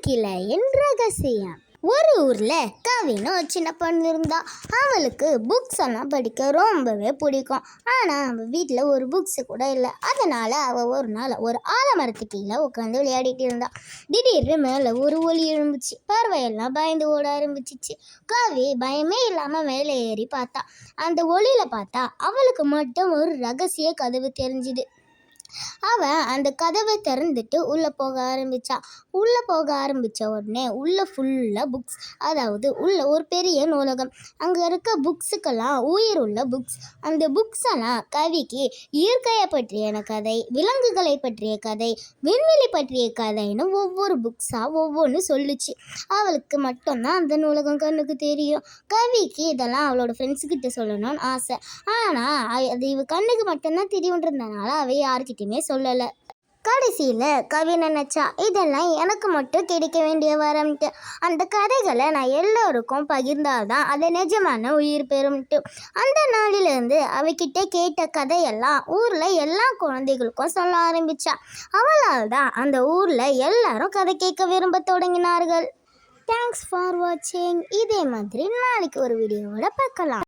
கிளையின் ரகசியம். ஒரு ஊர்ல கவின்னு ஒரு சின்ன பொண்ணு இருந்தா. அவளுக்கு புக்ஸ் எல்லாம் படிக்க ரொம்பவே பிடிக்கும். ஆனா அவள் வீட்டில் ஒரு புக்ஸ் கூட இல்லை. அதனால அவள் ஒரு நாள் ஒரு ஆலமரத்து கீழே உட்காந்து விளையாடிட்டு இருந்தா. திடீர்னு மேலே ஒரு ஒலி எழும்புச்சு. பறவையெல்லாம் பயந்து ஓட ஆரம்பிச்சிச்சு. கவி பயமே இல்லாம மேலே ஏறி பார்த்தா. அந்த ஒலியில பார்த்தா அவளுக்கு மட்டும் ஒரு ரகசிய கதவு தெரிஞ்சுது. அவன் அந்த கதவை திறந்துட்டு உள்ளே போக ஆரம்பித்த உடனே உள்ளே ஃபுல்லாக புக்ஸ். அதாவது உள்ள ஒரு பெரிய நூலகம். அங்கே இருக்க புக்ஸுக்கெல்லாம் உயிர் உள்ள புக்ஸ். அந்த புக்ஸ் எல்லாம் கவிக்கு இயற்கையை பற்றிய கதை, விலங்குகளை பற்றிய கதை, விண்வெளி பற்றிய கதைன்னு ஒவ்வொரு புக்ஸாக ஒவ்வொன்று சொல்லுச்சு. அவளுக்கு மட்டும்தான் அந்த நூலகம் கண்ணுக்கு தெரியும். கவிக்கு இதெல்லாம் அவளோட ஃப்ரெண்ட்ஸுக்கிட்ட சொல்லணும்னு ஆசை. ஆனால் அது இவ கண்ணுக்கு மட்டும்தான் தெரியுன்றதுனால அவள் யார்கிட்டையுமே சொல்லலை. கடைசியில் கவி நினச்சா, இதெல்லாம் எனக்கு மட்டும் கிடைக்க வேண்டிய வரம்ட்டு. அந்த கதைகளை நான் எல்லோருக்கும் பகிர்ந்தால்தான் அதை நிஜமான உயிர் பெறும்ட்டு. அந்த நாளிலிருந்து அவகிட்ட கேட்ட கதையெல்லாம் ஊரில் எல்லா குழந்தைகளுக்கும் சொல்ல ஆரம்பித்தா. அவளால் தான் அந்த ஊரில் எல்லாரும் கதை கேட்க விரும்ப தொடங்கினார்கள். தேங்க்ஸ் ஃபார் வாட்சிங். இதே மாதிரி நாளைக்கு ஒரு வீடியோவோட பார்க்கலாம்.